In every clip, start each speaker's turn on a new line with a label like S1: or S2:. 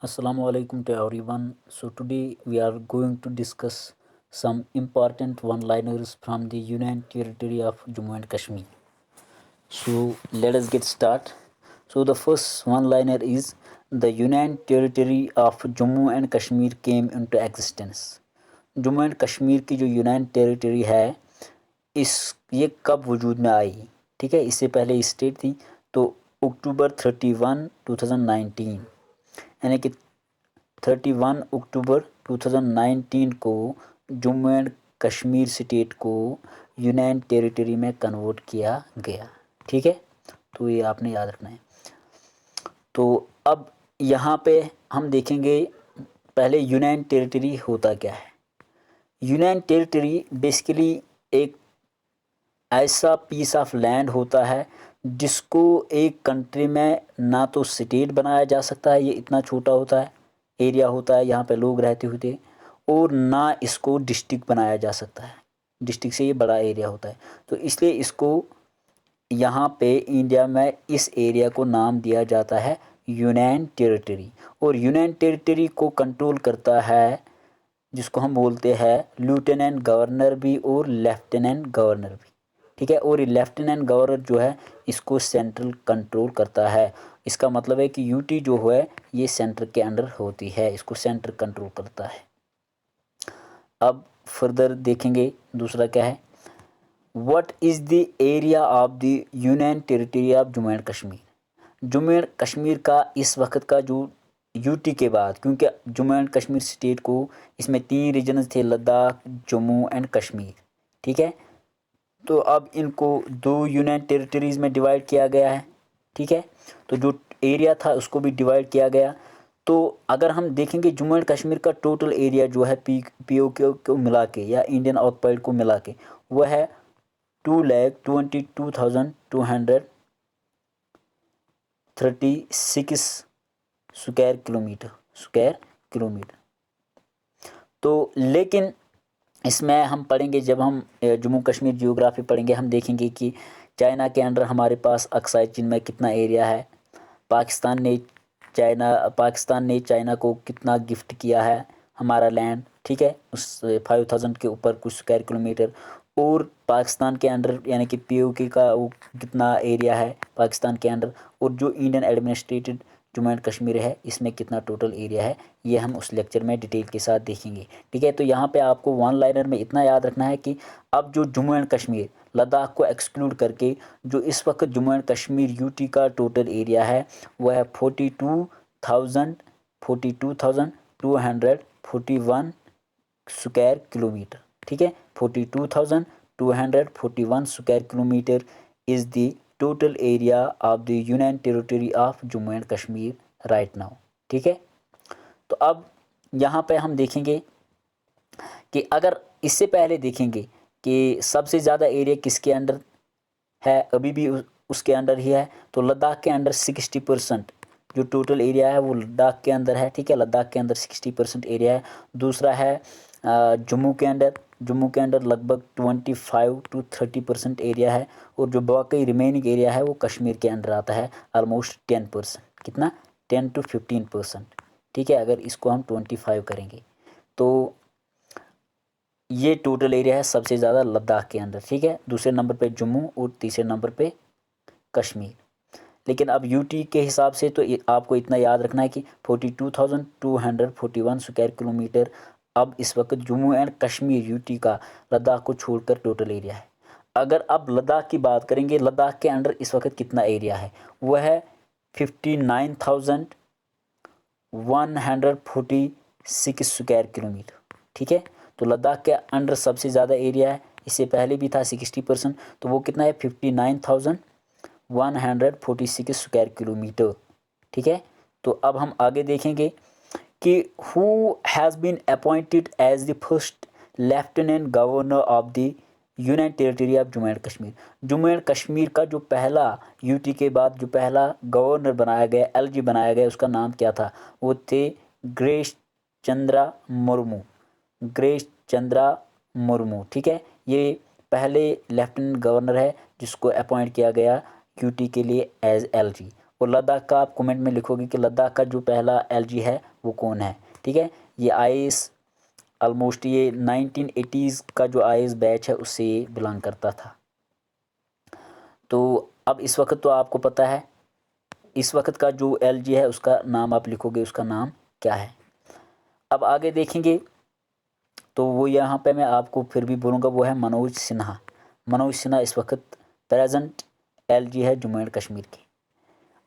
S1: Assalamu alaikum to everyone. So today we are going to discuss some important one-liners from the Union Territory of Jammu and Kashmir. So let us get start. So the first one-liner is the Union Territory of Jammu and Kashmir came into existence. Jammu and Kashmir की जो union territory है इस ये कब वजूद में आई, ठीक है। इससे पहले स्टेट थी। तो अक्टूबर 31 2019 यानी कि 31 अक्टूबर 2019 को जम्मू एंड कश्मीर स्टेट को यूनियन टेरिटरी में कन्वर्ट किया गया, ठीक है। तो ये आपने याद रखना है। तो अब यहाँ पे हम देखेंगे पहले यूनियन टेरिटरी होता क्या है। यूनियन टेरिटरी बेसिकली एक ऐसा पीस ऑफ लैंड होता है जिसको एक कंट्री में ना तो स्टेट बनाया जा सकता है, ये इतना छोटा होता है, एरिया होता है यहाँ पे लोग रहते होते, और ना इसको डिस्ट्रिक्ट बनाया जा सकता है, डिस्ट्रिक्ट से ये बड़ा एरिया होता है। तो इसलिए इसको यहाँ पे इंडिया में इस एरिया को नाम दिया जाता है यूनियन टेरिटरी। और यूनियन टेरिटरी को कंट्रोल करता है जिसको हम बोलते हैं लेफ्टिनेंट गवर्नर भी और लेफ्टिनेंट गवर्नर भी, ठीक है। और ये लेफ्टिनेंट गवर्नर जो है इसको सेंट्रल कंट्रोल करता है। इसका मतलब है कि यूटी जो है ये सेंटर के अंडर होती है, इसको सेंटर कंट्रोल करता है। अब फर्दर देखेंगे दूसरा क्या है, what is the area of the union territory of Jammu and Kashmir. Jammu and Kashmir का इस वक्त का जो यूटी के बाद, क्योंकि जम्मू एंड कश्मीर स्टेट को इसमें 3 रीजन्स थे, लद्दाख, जम्मू एंड कश्मीर, ठीक है। तो अब इनको 2 यूनियन टेरिटरीज़ में डिवाइड किया गया है, ठीक है। तो जो एरिया था उसको भी डिवाइड किया गया। तो अगर हम देखेंगे जम्मू एंड कश्मीर का टोटल एरिया जो है पीओके को मिला के या इंडियन ऑक्युपाइड को मिला के वह है 2,22,236 स्क्वायर किलोमीटर। तो लेकिन इसमें हम पढ़ेंगे, जब हम जम्मू कश्मीर जियोग्राफी पढ़ेंगे हम देखेंगे कि चाइना के अंडर हमारे पास अक्साई चीन में कितना एरिया है, पाकिस्तान ने चाइना को कितना गिफ्ट किया है हमारा लैंड, ठीक है, उस 5000 के ऊपर कुछ स्क्वायर किलोमीटर। और पाकिस्तान के अंडर यानी कि पीओके का वो कितना एरिया है पाकिस्तान के अंडर, और जो Indian administrated Jammu and Kashmir है इसमें कितना टोटल एरिया है, ये हम उस लेक्चर में डिटेल के साथ देखेंगे, ठीक है। तो यहाँ पे आपको वन लाइनर में इतना याद रखना है कि अब जो जम्मू एंड कश्मीर लद्दाख को एक्सक्लूड करके जो इस वक्त जम्मू एंड कश्मीर यूटी का टोटल एरिया है वह है 42,241 स्क्वायर किलोमीटर, ठीक है। 42,241 square kilometre is the total area of the union territory of Jammu and Kashmir right now, ठीक है। तो अब यहाँ पे हम देखेंगे कि अगर इससे पहले देखेंगे कि सबसे ज़्यादा एरिया किसके अंडर है, अभी भी उसके अंडर ही है। तो लद्दाख के अंडर 60% जो टोटल एरिया है वो लद्दाख के अंदर है, ठीक है। लद्दाख के अंदर 60% एरिया है। दूसरा है जम्मू के अंदर लगभग 25 to 30% एरिया है। और जो बाकी रिमेनिंग एरिया है वो कश्मीर के अंदर आता है, ऑलमोस्ट 10%, कितना 10 to 15%, ठीक है। अगर इसको हम 25 करेंगे तो ये टोटल एरिया है सबसे ज़्यादा लद्दाख के अंदर, ठीक है। दूसरे नंबर पे जम्मू और तीसरे नंबर पे कश्मीर। लेकिन अब यूटी के हिसाब से तो आपको इतना याद रखना है कि 42,241 स्क्वायर किलोमीटर अब इस वक्त जम्मू एंड कश्मीर यूटी का लद्दाख को छोड़कर टोटल एरिया है। अगर अब लद्दाख की बात करेंगे, लद्दाख के अंडर इस वक्त कितना एरिया है, वह है 59,146 स्क्वायर किलोमीटर, ठीक है। तो लद्दाख के अंडर सबसे ज़्यादा एरिया है, इससे पहले भी था 60%, तो वो कितना है 59,146 स्क्वायर किलोमीटर, ठीक है। तो अब हम आगे देखेंगे कि who has been appointed as the first lieutenant governor of the union territory of Jammu and Kashmir. Jammu and Kashmir का जो पहला यूटी के बाद जो पहला गवर्नर बनाया गया, एलजी बनाया गया, उसका नाम क्या था, वो थे ग्रेश चंद्रा मुर्मू, ठीक है। ये पहले लेफ्टिनेंट गवर्नर है जिसको अपॉइंट किया गया यूटी के लिए एज एलजी। और लद्दाख का आप कमेंट में लिखोगे कि लद्दाख का जो पहला एलजी है वो कौन है, ठीक है। ये आईएएस ऑलमोस्ट ये 1980s का जो आईएएस बैच है उससे ये बिलोंग करता था। तो अब इस वक्त तो आपको पता है इस वक्त का जो एलजी है उसका नाम आप लिखोगे, उसका नाम क्या है। अब आगे देखेंगे तो वो यहाँ पे मैं आपको फिर भी बोलूँगा, वो है मनोज सिन्हा। मनोज सिन्हा इस वक्त प्रेजेंट एलजी है जम्मू एंड कश्मीर की।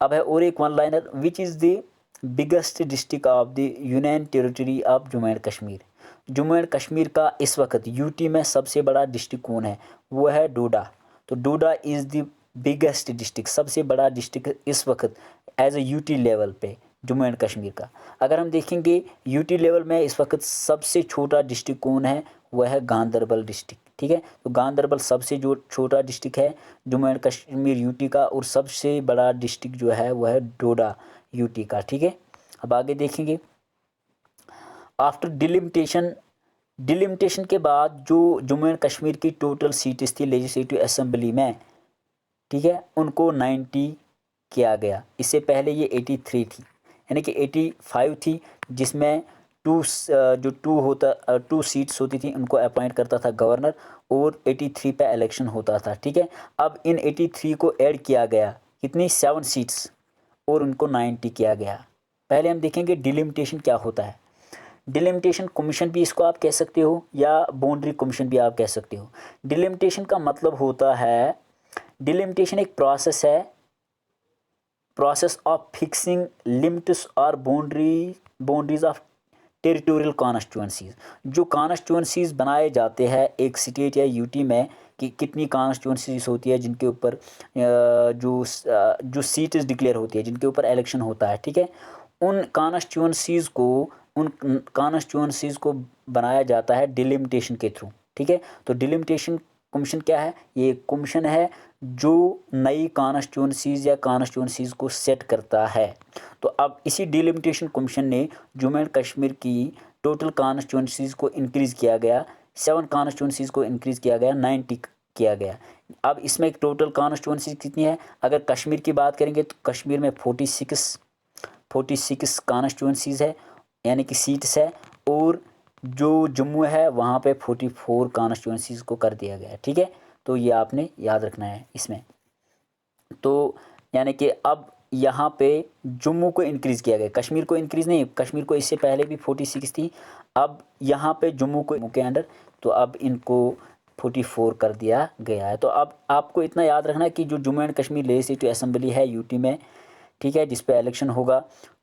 S1: अब है और एक one liner, which is the biggest district of the union territory of Jammu and Kashmir. Jammu and Kashmir का इस वक्त यूटी में सबसे बड़ा डिस्ट्रिक्ट कौन है, वो है डोडा। तो डोडा इज़ द बिगेस्ट डिस्ट्रिक्ट, सबसे बड़ा डिस्ट्रिक्ट इस वक्त एज ए यूटी लेवल पे जम्मू एंड कश्मीर का। अगर हम देखेंगे यूटी लेवल में इस वक्त सबसे छोटा डिस्ट्रिक्ट कौन है, वह है गांधरबल डिस्ट्रिक्ट, ठीक है। तो गांधरबल सबसे जो छोटा डिस्ट्रिक्ट है जम्मू एंड कश्मीर यूटी का, और सबसे बड़ा डिस्ट्रिक्ट जो है वह है डोडा यूटी का, ठीक है। अब आगे देखेंगे, आफ्टर डिलिमिटेशन के बाद जो जम्मू एंड कश्मीर की टोटल सीट्स थी लेजिस्लेटिव असेंबली में, ठीक है, उनको 90 किया गया। इससे पहले ये 83 थी, यानी कि 85 थी, जिसमें टू सीट्स होती थी, उनको अपॉइंट करता था गवर्नर, और 83 पे इलेक्शन होता था, ठीक है। अब इन 83 को ऐड किया गया, कितनी 7 सीट्स, और उनको 90 किया गया। पहले हम देखेंगे डिलिमिटेशन क्या होता है। डिलिमिटेशन कमीशन भी इसको आप कह सकते हो, या बाउंड्री कमीशन भी आप कह सकते हो। डिलिमिटेशन का मतलब होता है, डिलिमिटेशन एक प्रोसेस ऑफ फिक्सिंग लिमिट्स और बाउंड्रीज ऑफ टेरिटोरियल कॉन्स्टिट्यूंसीज। जो कॉन्स्टिट्यूंसीज बनाए जाते हैं एक स्टेट या यूटी में, कि कितनी कॉन्स्टिट्यूंसीज होती है जिनके ऊपर जो सीट्स डिक्लेयर होती है, जिनके ऊपर इलेक्शन होता है, ठीक है। उन कॉन्स्टिट्यूंसीज को बनाया जाता है डिलिमिटेशन के थ्रू, ठीक है। तो डिलिमिटेशन कमीशन क्या है, ये कमीशन है जो नई कॉन्स्टिट्यूंसीज या कॉन्स्टिट्यूंसीज को सेट करता है। तो अब इसी डिलिमिटेशन कमीशन ने जम्मू एंड कश्मीर की टोटल कॉन्स्टिट्यूंसीज को इंक्रीज़ किया गया, 7 कॉन्स्टिट्यूंसीज को इंक्रीज़ किया गया, 90 किया गया। अब इसमें एक टोटल कॉन्स्टिट्यूंसी कितनी है, अगर कश्मीर की बात करेंगे तो कश्मीर में 46 कॉन्स्टिट्यूंसीज है, यानी कि सीट्स है, और जो जम्मू है वहाँ पे 44 कॉन्स्टिट्यूंसीज को कर दिया गया है, ठीक है। तो ये आपने याद रखना है इसमें। तो यानी कि अब यहाँ पे जम्मू को इंक्रीज़ किया गया, कश्मीर को इंक्रीज़ नहीं, कश्मीर को इससे पहले भी 46 थी, अब यहाँ पे जम्मू के अंडर, तो अब इनको 44 कर दिया गया है। तो अब आपको इतना याद रखना है कि जो Jammu and Kashmir legislative assembly है यूटी में, ठीक है, जिस पे इलेक्शन होगा,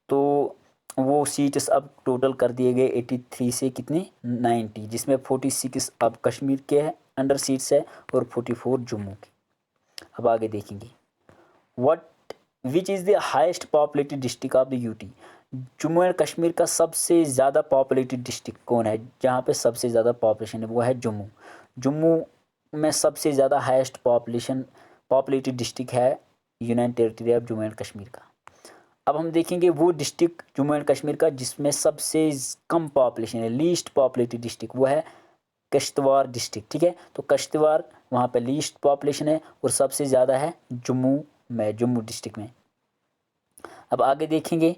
S1: तो वो सीट्स अब टोटल कर दिए गए 83 से कितने 90, जिसमें 46 अब कश्मीर के अंडर सीट्स है और 44 जम्मू की। अब आगे देखेंगे, which is the highest populated district of the UT. Jammu and Kashmir का सबसे ज़्यादा पॉपुलेटेड डिस्ट्रिक्ट कौन है, जहाँ पे सबसे ज़्यादा पॉपुलेशन है, वो है जम्मू। जम्मू में सबसे ज़्यादा हाईएस्ट पॉपुलेटेड डिस्ट्रिक्ट है union territory of Jammu and Kashmir का। अब हम देखेंगे वो डिस्ट्रिक्ट जम्मू एंड कश्मीर का जिसमें सबसे कम पॉपुलेशन है, लीस्ट पॉपुलेटेड डिस्ट्रिक्ट, वो है किश्तवाड़ डिस्ट्रिक्ट, ठीक है। तो किश्तवाड़ वहाँ पे लीस्ट पॉपुलेशन है, और सबसे ज़्यादा है जम्मू डिस्ट्रिक्ट में। अब आगे देखेंगे,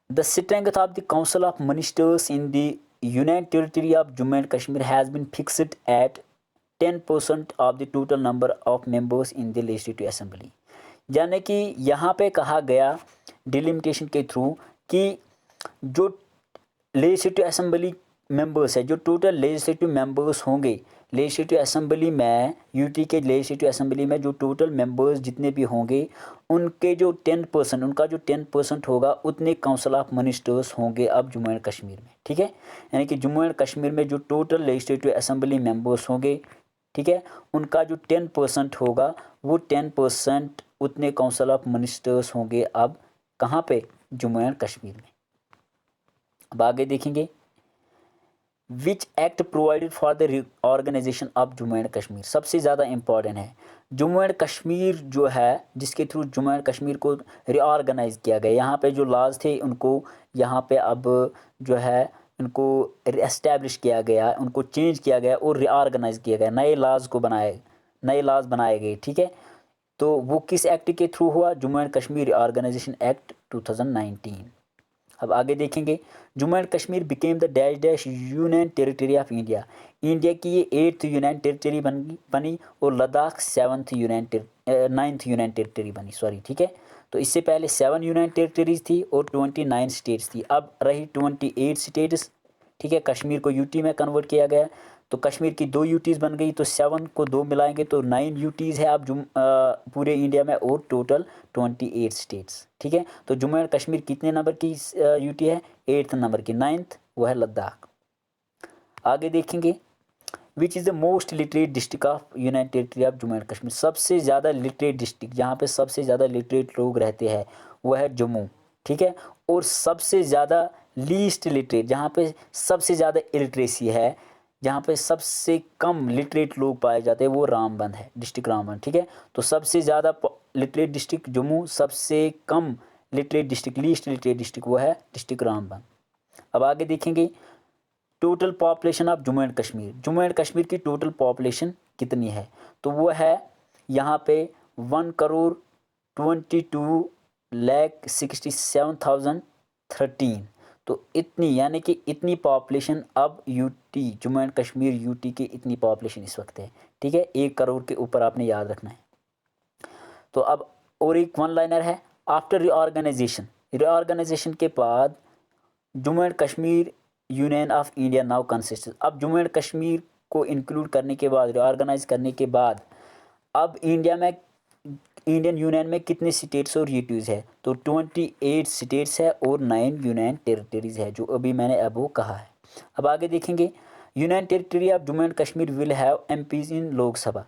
S1: the strength of the council of ministers in the union territory of Jammu and Kashmir has been fixed at 10% of the total number of members in the legislative assembly. यानी कि यहाँ पे कहा गया डिलिमिटेशन के थ्रू कि जो लेजिस्लेटिव असेंबली मेंबर्स है, जो टोटल लेजिस्लेटिव मेंबर्स होंगे लेजिस्लेटिव असेंबली में, यूटी के लेजिस्लेटिव असेंबली में जो टोटल मेंबर्स जितने भी होंगे, उनके जो 10%, उनका जो 10% होगा, उतने काउंसिल ऑफ मिनिस्टर्स होंगे अब जम्मू एंड कश्मीर में, ठीक है। यानी कि जम्मू एंड कश्मीर में जो टोटल लेजिस्लेटिव असेंबली मेंबर्स होंगे, ठीक है, उनका जो 10% होगा, वो 10% उतने काउंसिल ऑफ मिनिस्टर्स होंगे अब कहाँ पे, जम्मू एंड कश्मीर में। अब आगे देखेंगे, which act provided for the organisation of Jammu and Kashmir. सबसे ज़्यादा इंपॉर्टेंट है, जम्मू एंड कश्मीर जो है, जिसके थ्रू जम्मू एंड कश्मीर को रीऑर्गेनाइज किया गया। यहाँ पे जो लॉज थे उनको यहाँ पे अब जो है उनको एस्टैब्लिश किया गया, उनको चेंज किया गया और रीऑर्गेनाइज किया गया, नए लॉज बनाए गए, ठीक है। तो वो किस एक्ट के थ्रू हुआ, Jammu and Kashmir reorganisation act 2019। अब आगे देखेंगे, Jammu and Kashmir became the dash dash union territory of India. India की ये 8th यूनियन टेरिटरी बनी और लद्दाख 9th यूनियन टेरिटरी बनी, सॉरी, ठीक है। तो इससे पहले 7 यूनियन टेरिटरीज थी और 29 स्टेट्स थी, अब रही 28 स्टेट्स, ठीक है। कश्मीर को यूटी में कन्वर्ट किया गया, तो कश्मीर की 2 यूटीज़ बन गई, तो 7 को 2 मिलाएंगे तो 9 यूटीज़ है अब पूरे इंडिया में, और टोटल 28 स्टेट्स, ठीक है। तो जम्मू एंड कश्मीर कितने नंबर की यूटी है? 8th नंबर की, 9th वो है लद्दाख। आगे देखेंगे, which is the most literate district of union territory of Jammu and Kashmir. सबसे ज़्यादा लिटरेट डिस्ट्रिक्ट, जहाँ पे सबसे ज़्यादा लिटरेट लोग रहते हैं, वो है जम्मू, ठीक है। और सबसे ज़्यादा लीस्ट लिटरेट, जहाँ पे सबसे ज़्यादा इलिटरेसी है, जहाँ पे सबसे कम लिटरेट लोग पाए जाते हैं, वो रामबन है, डिस्ट्रिक्ट रामबन, ठीक है। तो सबसे ज़्यादा लिटरेट डिस्ट्रिक्ट जम्मू, सबसे कम literate district, least literate district वो है डिस्ट्रिक्ट रामबन। अब आगे देखेंगे, total population of Jammu and Kashmir. Jammu and Kashmir की टोटल पॉपुलेशन कितनी है? तो वो है यहाँ पे 1,22,67,013। तो इतनी, यानी कि इतनी पॉपुलेशन अब UT, Jammu and Kashmir UT की इतनी पॉपुलेशन इस वक्त है, ठीक है। 1 करोड़ के ऊपर आपने याद रखना है। तो अब और एक वन लाइनर है, आफ्टर रीऑर्गेनाइजेशन, रीऑर्गेनाइजेशन के बाद Jammu and Kashmir union of India now consist. अब जम्मू एंड कश्मीर को इंक्लूड करने के बाद, रीऑर्गेनाइज करने के बाद, अब इंडिया में, इंडियन यूनियन में कितने स्टेट्स और यूटीज़ है? तो 28 स्टेट्स है और 9 यूनियन टेरिटरीज है, जो अभी मैंने अबो कहा है। अब आगे देखेंगे, union territory of Jammu and Kashmir will have MPs in Lok Sabha.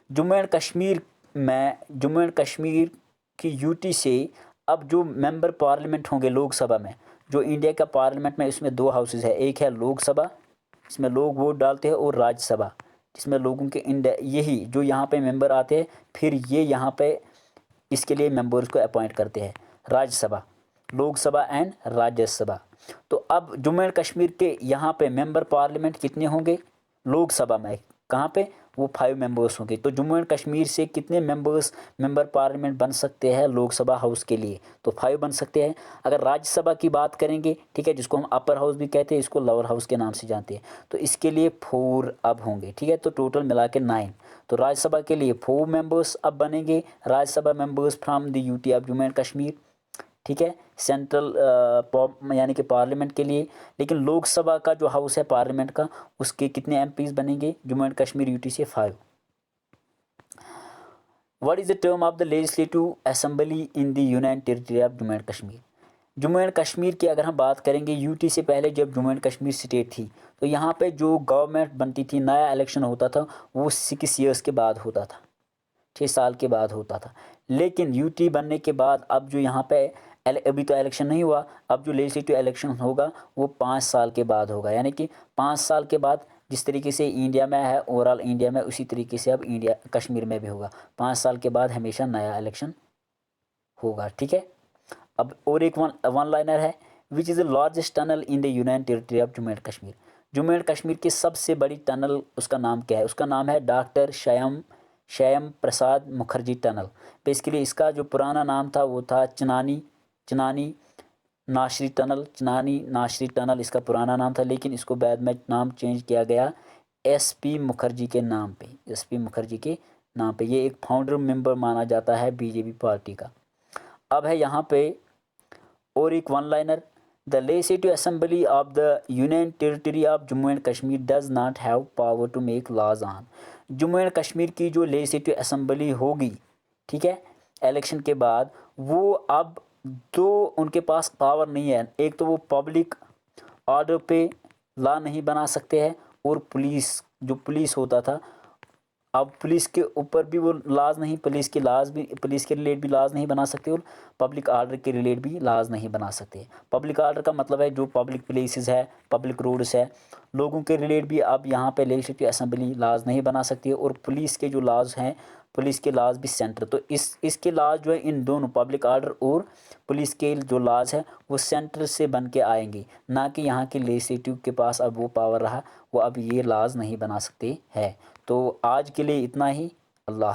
S1: Jammu and Kashmir में, जम्मू एंड कश्मीर की यूटी से अब जो मेंबर पार्लियामेंट होंगे लोकसभा में, जो इंडिया का पार्लियामेंट में, इसमें 2 हाउसेज है, एक है लोकसभा जिसमें लोग वोट डालते हैं, और राज्यसभा जिसमें लोगों के यही जो यहाँ पे मेंबर आते हैं, फिर ये यहाँ पे इसके लिए मेंबर्स को अपॉइंट करते हैं, राज्यसभा, लोकसभा एंड राज्यसभा। तो अब जम्मू एंड कश्मीर के यहाँ पे मेंबर पार्लियामेंट कितने होंगे? लोकसभा में कहाँ पे? वो 5 मेंबर्स होंगे। तो जम्मू एंड कश्मीर से कितने मेंबर पार्लियामेंट बन सकते हैं लोकसभा हाउस के लिए? तो 5 बन सकते हैं। अगर राज्यसभा की बात करेंगे, ठीक है, जिसको हम अपर हाउस भी कहते हैं, इसको लोअर हाउस के नाम से जानते हैं, तो इसके लिए 4 अब होंगे, ठीक है। तो टोटल मिला के 9। तो राज्यसभा के लिए 4 मेंबर्स अब बनेंगे, Rajya Sabha members from the UT of Jammu and Kashmir, ठीक है, सेंट्रल यानी कि पार्लियामेंट के लिए। लेकिन लोकसभा का जो हाउस है पार्लियामेंट का, उसके कितने एमपीज बनेंगे जम्मू एंड कश्मीर यूटी से? 5। What is the term of the legislative assembly in the union territory of Jammu and Kashmir. Jammu and Kashmir की अगर हम बात करेंगे, यूटी से पहले जब जम्मू एंड कश्मीर स्टेट थी, तो यहाँ पे जो गवर्नमेंट बनती थी, नया इलेक्शन होता था, वो 6 ईयर्स के बाद होता था, 6 साल के बाद होता था। लेकिन यूटी बनने के बाद अब जो यहाँ पे अभी तो इलेक्शन नहीं हुआ, अब जो लेजिस्लेटिव इलेक्शन होगा वो 5 साल के बाद होगा, यानी कि 5 साल के बाद, जिस तरीके से इंडिया में है, ओवरऑल इंडिया में, उसी तरीके से अब इंडिया कश्मीर में भी होगा। 5 साल के बाद हमेशा नया इलेक्शन होगा, ठीक है। अब और एक वन लाइनर है, which is the largest tunnel in the union territory of Jammu and Kashmir. Jammu and Kashmir की सबसे बड़ी टनल, उसका नाम क्या है? उसका नाम है doctor Shyam Prasad Mukherjee tunnel. Basically इसका जो पुराना नाम था वो था चनानी नाशरी टनल इसका पुराना नाम था, लेकिन इसको बाद में नाम चेंज किया गया एसपी मुखर्जी के नाम पे। ये एक फाउंडर मेंबर माना जाता है बीजेपी पार्टी का। अब है यहाँ पे और एक one liner, the legislative assembly of the union territory of Jammu and Kashmir does not have power to make laws on. Jammu and Kashmir की जो लेजिस्लेटिव असेंबली होगी, ठीक है, इलेक्शन के बाद, वो अब दो उनके पास पावर नहीं है। एक तो वो पब्लिक ऑर्डर पे लॉ नहीं बना सकते हैं, और पुलिस होता था, अब पुलिस के ऊपर भी वो लाज नहीं, पुलिस के रिलेट भी लाज नहीं बना सकते, और पब्लिक ऑर्डर के रिलेट भी लाज नहीं बना सकते। पब्लिक ऑर्डर का मतलब है जो पब्लिक प्लेसेस है, पब्लिक रोड्स है, लोगों के रिलेट भी अब यहाँ पे लेजिस्लेटिव असेंबली लाज नहीं बना सकती है। और पुलिस के जो लाज हैं, पुलिस के लाज भी सेंटर, तो इसके लाज जो है, इन दोनों पब्लिक ऑर्डर और पुलिस के जो लाज है, वो सेंटर से बन के आएंगे, ना कि यहाँ के लेजिस्लेटिव के पास अब वो पावर रहा, वो अब ये लाज नहीं बना सकते हैं। तो आज के लिए इतना ही। अल्लाह।